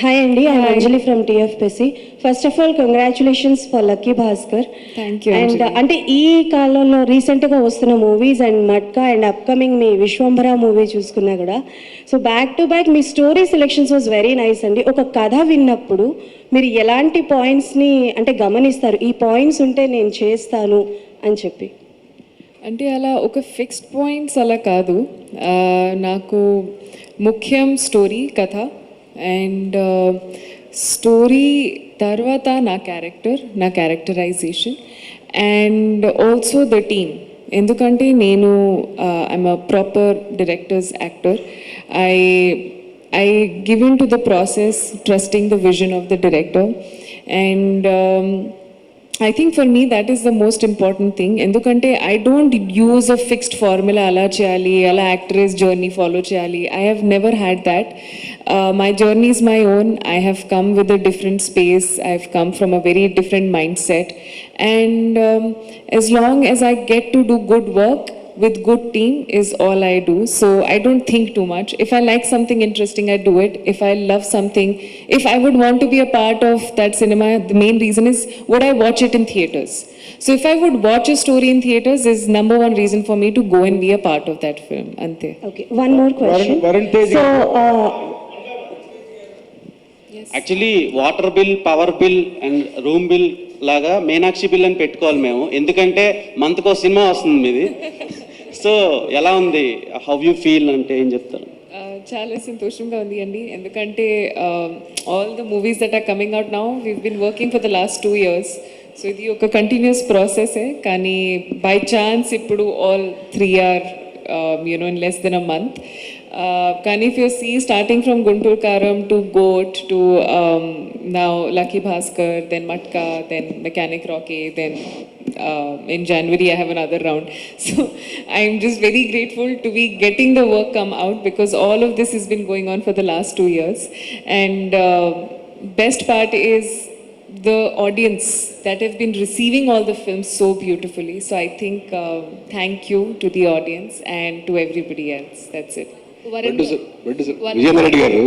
Hi Andy, I'm Anjali from TFPC. First of all, congratulations for Lucky Bhaskar. Thank you. And Anjali. అంటే ఈ కాలంలో రీసెంట్గా వస్తున్న movies and matka and upcoming me Vishwambhara movie చూసుకున్నా కూడా so back to back me story selections was very nice అండి. ఒక కథ విన్నప్పుడు మీరు ఎలాంటి పాయింట్స్ని అంటే గమనిస్తారు, ఈ పాయింట్స్ ఉంటే నేను చేస్తాను అని చెప్పి? అంటే అలా ఒక ఫిక్స్డ్ పాయింట్స్ అలా కాదు, నాకు ముఖ్యం స్టోరీ కథ అండ్ స్టోరీ తర్వాత నా characterization and also the team. ఎందుకంటే నేను I'm a proper directors actor. I give in to the process, trusting the vision of the director, and I think for me that is the most important thing. Endukante I don't use a fixed formula ala cheyali, ala actress journey follow cheyali. I have never had that. My journey is my own. I have come with a different space. I have come from a very different mindset, and as long as I get to do good work with good team is all I do. So I don't think too much. If I like something interesting, I do it. If I love something, if I would want to be a part of that cinema, the main reason is would I watch it in theaters. So if I would watch a story in theaters is number one reason for me to go and be a part of that film. Ante. Okay, one more question. So actually water bill, power bill and room bill లాగా Meenakshi bill అని పెట్టుకోవాలి మేము, ఎందుకంటే మంత్కో cinema వస్తుంది మీది. So ఎలా ఉంది, how you feel అంటే ఏం చెప్తారు? చాలా సంతోషంగా ఉంది అండి, ఎందుకంటే all the movies that are coming out now we been working for the last 2 years. So ఇది ఒక కంటిన్యూస్ ప్రాసెసే, కానీ బై ఛాన్స్ ఇప్పుడు all 3 are in less than a month. Kani, if you see, starting from Guntur Karam to Goat to now Lucky Bhaskar, then Matka, then Mechanic Rocky, then in January I have another round. So I'm just very grateful to be getting the work come out, because all of this has been going on for the last 2 years. And best part is the audience that have been receiving all the films so beautifully. So I think thank you to the audience and to everybody else. That's it. విజయనరెడ్డి గారు,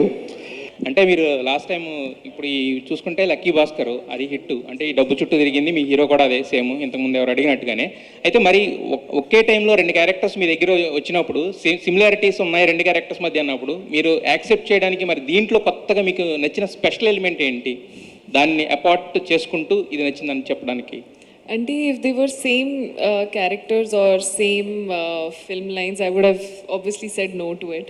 అంటే మీరు last time ఇప్పుడు ఈ చూసుకుంటే lucky Bhaskar అది hit, అంటే ఈ డబ్బు చుట్టూ తిరిగింది, మీ హీరో కూడా అదే సేమ్ ఇంతకుముందు ఎవరు అడిగినట్టుగానే. అయితే మరి ఒకే టైంలో 2 క్యారెక్టర్స్ మీ దగ్గర వచ్చినప్పుడు సిమిలారిటీస్ ఉన్నాయి 2 క్యారెక్టర్స్ మధ్య అన్నప్పుడు మీరు యాక్సెప్ట్ చేయడానికి మరి దీంట్లో కొత్తగా మీకు నచ్చిన స్పెషల్ ఎలిమెంట్ ఏంటి, దాన్ని అపార్ట్ చేసుకుంటూ ఇది నచ్చిందని చెప్పడానికి? And if they were same characters or same film lines, I would have obviously said no to it.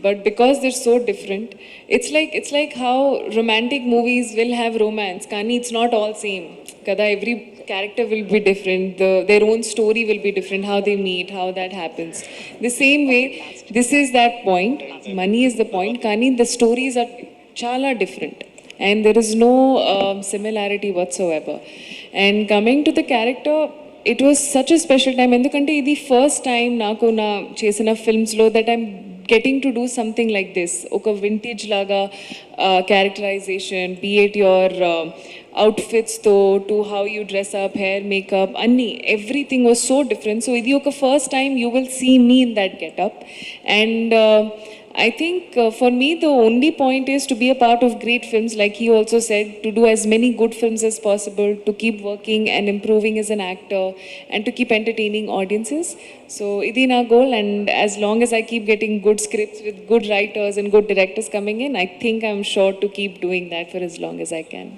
But because they're so different, it's like how romantic movies will have romance. Kani, it's not all same. Kada, every character will be different. Their own story will be different. How they meet, how that happens. The same way, this is that point. Money is the point. Kani, the stories are chala different. And there is no similarity whatsoever. And coming to the character, it was such a special time. Endukante idi first time naku na chesina films lo that I'm getting to do something like this. Oka vintage laga characterization, be it your outfits to how you dress up, hair, makeup, everything was so different. So idi oka first time you will see me in that getup. And I think for me the only point is to be a part of great films, like he also said, to do as many good films as possible, to keep working and improving as an actor, and to keep entertaining audiences. So idi na goal, and as long as I keep getting good scripts with good writers and good directors coming in, I think I'm sure to keep doing that for as long as I can.